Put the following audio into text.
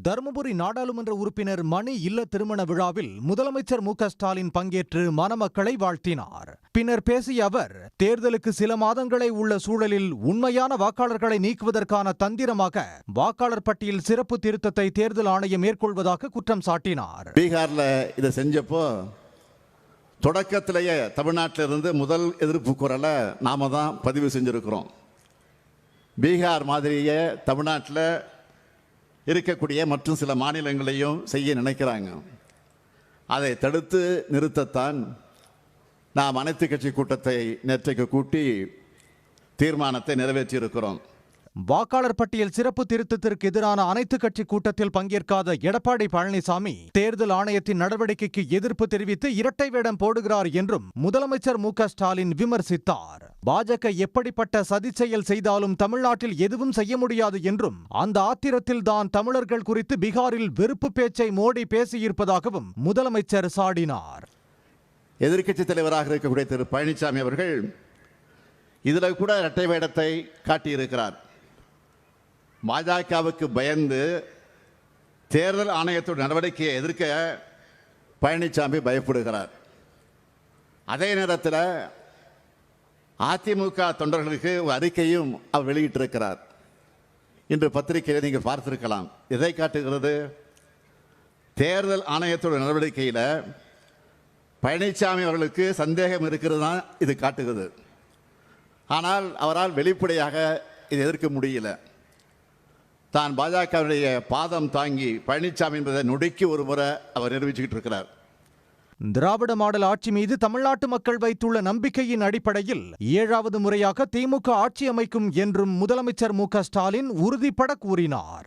தருமபுரி நாடாளுமன்ற உறுப்பினர் மணி இல்ல திருமண விழாவில் முதலமைச்சர் மு.க.ஸ்டாலின் பங்கேற்று மணமக்களை வாழ்த்தினார். பின்னர் பேசிய அவர், தேர்தலுக்கு சில மாதங்களே உள்ள சூழலில் உண்மையான வாக்காளர்களை நீக்குவதற்கான தந்திரமாக வாக்காளர் பட்டியல் சிறப்பு திருத்தத்தை தேர்தல் ஆணையம் மேற்கொள்வதாக குற்றம் சாட்டினார். பீகார்ல இதை செஞ்சப்போ தொடக்கத்திலேயே தமிழ்நாட்டிலிருந்து முதல் எதிர்ப்பு குரலை நாம தான் பதிவு செஞ்சிருக்கிறோம். பீகார் மாதிரியே தமிழ்நாட்டில் இருக்கக்கூடிய மற்றும் சில மாநிலங்களையும் செய்ய நினைக்கிறாங்க. அதை தடுத்து நிறுத்தத்தான் நாம் அனைத்து கட்சி கூட்டத்தை நேற்றைக்கு கூட்டி தீர்மானத்தை நிறைவேற்றியிருக்கிறோம். வாக்காளர் பட்டியல் சிறப்பு திருத்தத்திற்கு எதிரான அனைத்து கட்சி கூட்டத்தில் பங்கேற்காத எடப்பாடி பழனிசாமி தேர்தல் ஆணையத்தின் நடவடிக்கைக்கு எதிர்ப்பு தெரிவித்து இரட்டை வேடம் போடுகிறார் என்றும் முதலமைச்சர் மு.க.ஸ்டாலின் விமர்சித்தார். பாஜக எப்படிப்பட்ட சதி செயல் செய்தாலும் தமிழ்நாட்டில் எதுவும் செய்ய முடியாது என்றும் அந்த ஆத்திரத்தில் தான் தமிழர்கள் குறித்து பீகாரில் வெறுப்பு பேச்சை மோடி பேசியிருப்பதாகவும் முதலமைச்சர் சாடினார். எதிர்க்கட்சி தலைவராக இருக்கக்கூடிய திரு பழனிசாமி அவர்கள் இதில் கூட இரட்டை வேடத்தை காட்டியிருக்கிறார். பாஜகவுக்கு பயந்து தேர்தல் ஆணையத்தோட நடவடிக்கையை எதிர்க்க பழனிசாமி பயப்படுகிறார். அதே நேரத்தில் அதிமுக தொண்டர்களுக்கு ஒரு அறிக்கையும் அவர் வெளியிட்டிருக்கிறார். இன்று பத்திரிகையில் நீங்கள் பார்த்திருக்கலாம். இதை காட்டுகிறது, தேர்தல் ஆணையத்தோட நடவடிக்கையில் பழனிசாமி அவர்களுக்கு சந்தேகம் இருக்கிறது தான் இது காட்டுகிறது. ஆனால் அவரால் வெளிப்படையாக இதை எதிர்க்க முடியல. தான் பாஜகவுடைய பாதம் தாங்கி பழனிசாமி என்பதை நொடிக்கு ஒரு முறை அவர் நிரூபிச்சுக்கிட்டு இருக்கிறார். திராவிட மாடல் ஆட்சி மீது தமிழ்நாட்டு மக்கள் வைத்துள்ள நம்பிக்கையின் அடிப்படையில் 7வது முறையாக திமுக ஆட்சி அமைக்கும் என்றும் முதலமைச்சர் மு.க.ஸ்டாலின் உறுதிபட கூறினார்.